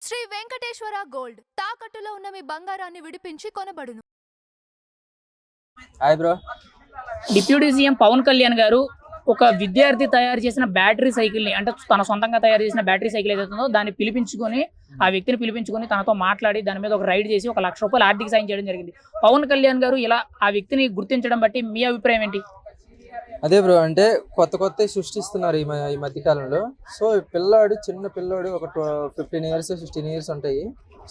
Shri Venkateswara gold తాకట్టులో ఉన్న మీ బంగారాన్ని విడిపించి కొనబడును. Hi bro. Deputy CM Pawan Kalyan garu ఒక విద్యార్థి తయారు చేసిన బ్యాటరీ సైకిల్ని, అంటే తన సొంతంగా తయారు చేసిన బ్యాటరీ సైకిల్ ఏదైతుందో దాన్ని పిలిపించుకొని, ఆ వ్యక్తిని పిలిపించుకొని తనతో మాట్లాడి దాని మీద ఒక రైడ్ చేసి ₹1,00,000 ఆర్థిక సాయం చేయడం జరిగింది. పవన్ కళ్యాణ్ గారు ఇలా ఆ వ్యక్తిని గుర్తించడం బట్టి మీ అభిప్రాయం ఏంటి? అదే బ్రో, అంటే కొత్త సృష్టిస్తున్నారు ఈ మధ్య కాలంలో. సో ఈ పిల్లాడు, చిన్న పిల్లాడు, ఒక 15 ఇయర్స్ 16 ఇయర్స్ ఉంటాయి.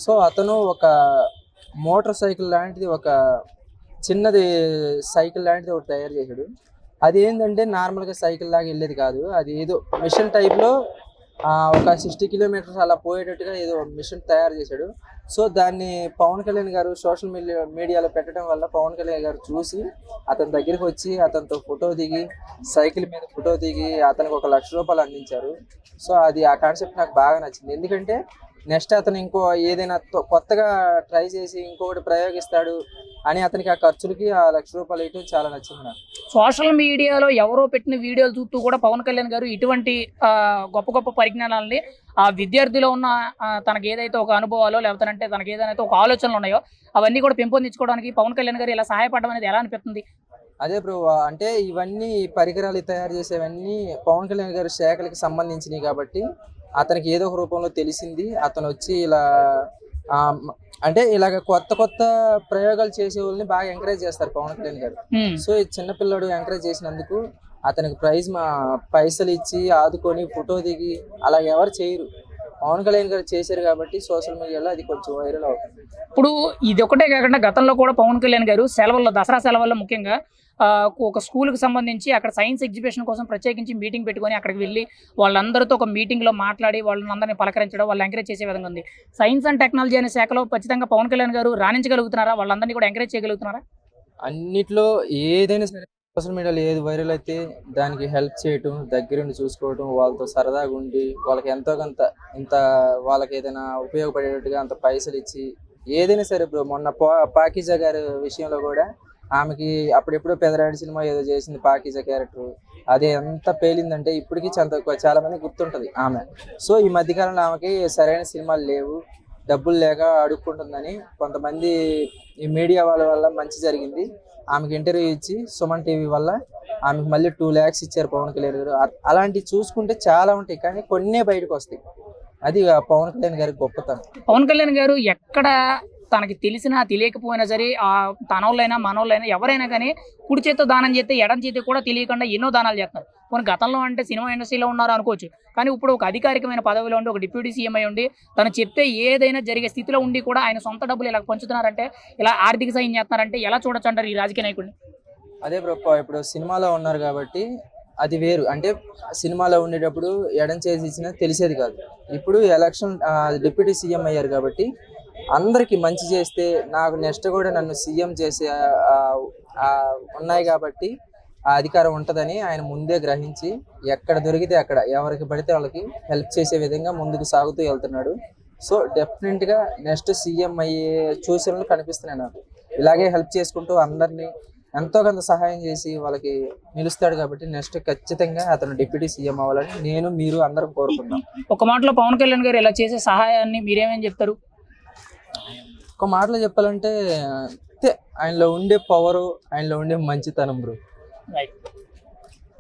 సో అతను ఒక మోటార్ సైకిల్ లాంటిది, ఒక చిన్నది సైకిల్ లాంటిది ఒకటి తయారు చేశాడు. అది ఏంటంటే నార్మల్గా సైకిల్ లాగా వెళ్ళేది కాదు, అది ఏదో మిషన్ టైప్లో ఒక 60 కిలోమీటర్స్ అలా పోయేటట్టుగా ఏదో మిషన్ తయారు చేశాడు. సో దాన్ని పవన్ కళ్యాణ్ గారు సోషల్ మీడియాలో పెట్టడం వల్ల పవన్ కళ్యాణ్ గారు చూసి అతని దగ్గరికి వచ్చి అతనితో ఫోటో దిగి, సైకిల్ మీద ఫోటో దిగి అతనికి ₹1,00,000 అందించారు. సో అది ఆ కాన్సెప్ట్ నాకు బాగా నచ్చింది. ఎందుకంటే నెక్స్ట్ అతను ఇంకో ఏదైనా కొత్తగా ట్రై చేసి ఇంకొకటి ప్రయోగిస్తాడు అని అతనికి ఆ ఖర్చులకి ₹1,00,000 ఇవ్వడం చాలా నచ్చింది నాకు. సోషల్ మీడియాలో ఎవరో పెట్టిన వీడియోలు చూస్తూ కూడా పవన్ కళ్యాణ్ గారు ఇటువంటి గొప్ప పరిజ్ఞానాలని ఆ విద్యార్థిలో ఉన్న తనకి ఏదైతే ఒక అనుభవాలో, లేకపోతే తనకి ఏదైతే ఒక ఆలోచనలు ఉన్నాయో అవన్నీ కూడా పెంపొందించుకోవడానికి పవన్ కళ్యాణ్ గారు ఇలా సహాయపడడం అనేది ఎలా అనిపిస్తుంది? అదే బ్రో, అంటే ఇవన్నీ పరికరాలు తయారు చేసేవన్నీ పవన్ కళ్యాణ్ గారి శాఖలకు సంబంధించినవి కాబట్టి అతనికి ఏదో ఒక రూపంలో తెలిసింది. అతను వచ్చి ఇలా అంటే ఇలాగ కొత్త ప్రయోగాలు చేసే వాళ్ళని బాగా ఎంకరేజ్ చేస్తారు పవన్ కళ్యాణ్ గారు. సో ఈ చిన్నపిల్లడు ఎంకరేజ్ చేసినందుకు అతనికి పైసలు ఇచ్చి ఆదుకొని ఫోటో దిగి అలా ఎవరు చేయరు, పవన్ కళ్యాణ్ గారు చేశారు కాబట్టి సోషల్ మీడియాలో అది కొంచెం వైరల్ అవుతుంది. ఇప్పుడు ఇది ఒకటే కాకుండా గతంలో కూడా పవన్ కళ్యాణ్ గారు సెలవుల్లో, దసరా సెలవుల్లో ముఖ్యంగా ఒక స్కూల్కి సంబంధించి అక్కడ సైన్స్ ఎగ్జిబిషన్ కోసం ప్రత్యేకించి మీటింగ్ పెట్టుకొని అక్కడికి వెళ్ళి వాళ్ళందరితో ఒక మీటింగ్లో మాట్లాడి వాళ్ళందరినీ పలకరించడం, వాళ్ళు ఎంకరేజ్ చేసే విధంగా ఉంది. సైన్స్ అండ్ టెక్నాలజీ అనే శాఖలో ఖచ్చితంగా పవన్ కళ్యాణ్ గారు రాణించగలుగుతున్నారా? వాళ్ళందరినీ కూడా ఎంకరేజ్ చేయగలుగుతున్నారా? అన్నిట్లో ఏదైనా సరే సోషల్ మీడియాలో ఏది వైరల్ అయితే దానికి హెల్ప్ చేయటం, దగ్గరుండి చూసుకోవటం, వాళ్ళతో సరదాగా ఉండి వాళ్ళకి ఎంతో కొంత ఇంత వాళ్ళకి ఏదైనా ఉపయోగపడేటట్టుగా అంత పైసలు ఇచ్చి ఏదైనా సరే బ్రో. మొన్న పాకీజా గారి విషయంలో కూడా ఆమెకి అప్పుడెప్పుడో పెదరాడి సినిమా ఏదో చేసింది పాకీజా క్యారెక్టర్, అది ఎంత పేలిందంటే ఇప్పటికీ చాలా మంది గుర్తుంటుంది ఆమె. సో ఈ మధ్యకాలంలో ఆమెకి సరైన సినిమాలు లేవు, డబ్బులు లేక అడుక్కుంటుందని కొంతమంది ఈ మీడియా వాళ్ళ వల్ల మంచి జరిగింది. ఆమెకి ఇంటర్వ్యూ ఇచ్చి సుమన్ టీవీ వల్ల ఆమెకు మళ్ళీ 2 lakhs ఇచ్చారు పవన్ కళ్యాణ్ గారు. అలాంటివి చూసుకుంటే చాలా ఉంటాయి, కానీ కొన్నే బయటకు వస్తాయి. అది పవన్ కళ్యాణ్ గారికి గొప్పతనం. పవన్ కళ్యాణ్ గారు ఎక్కడ తనకి తెలిసినా తెలియకపోయినా సరే, తనోళ్ళైనా మనోళ్ళైనా ఎవరైనా కానీ కుడి చేతితో దానం చేస్తే ఎడం చేతి కూడా తెలియకుండా ఎన్నో దానాలు చేస్తారు. కొన్ని గతంలో అంటే సినిమా ఇండస్ట్రీలో ఉన్నారు అనుకోవచ్చు, కానీ ఇప్పుడు ఒక అధికారికమైన పదవిలో ఉండి, ఒక డిప్యూటీ సీఎం అయి ఉండి, తను చెప్తే ఏదైనా జరిగే స్థితిలో ఉండి కూడా ఆయన సొంత డబ్బులు ఇలా పంచుతున్నారంటే, ఇలా ఆర్థిక సాయం చేస్తున్నారంటే ఎలా చూడొచ్చు అంటారు ఈ రాజకీయ నాయకుడిని? అదే బ్రో, ఇప్పుడు సినిమాలో ఉన్నారు కాబట్టి అది వేరు. అంటే సినిమాలో ఉండేటప్పుడు ఎడం చేసి ఇచ్చినా తెలిసేది కాదు. ఇప్పుడు ఎలక్షన్ డిప్యూటీ సీఎం అయ్యారు కాబట్టి అందరికి మంచి చేస్తే నాకు నెక్స్ట్ కూడా నన్ను సీఎం చేసే ఉన్నాయి కాబట్టి ఆ అధికారం ఉంటుందని ఆయన ముందే గ్రహించి ఎక్కడ దొరికితే అక్కడ ఎవరికి పడితే వాళ్ళకి హెల్ప్ చేసే విధంగా ముందుకు సాగుతూ వెళ్తున్నాడు. సో డెఫినెట్గా నెక్స్ట్ సీఎం అయ్యే సూచనలు కనిపిస్తున్నాయి నాకు. ఇలాగే హెల్ప్ చేసుకుంటూ అందరినీ ఎంతో కొంత సహాయం చేసి వాళ్ళకి నిలుస్తాడు కాబట్టి నెక్స్ట్ ఖచ్చితంగా అతను డిప్యూటీ సీఎం అవ్వాలని నేను, మీరు అందరం కోరుకుంటాం. ఒక మాటలో పవన్ కళ్యాణ్ గారు ఇలా చేసే సహాయాన్ని మీరేమేం చెప్తారు? ఒక మాటలో చెప్పాలంటే ఆయనలో ఉండే పవరు, ఆయనలో ఉండే మంచితనం బ్రో. రైట్.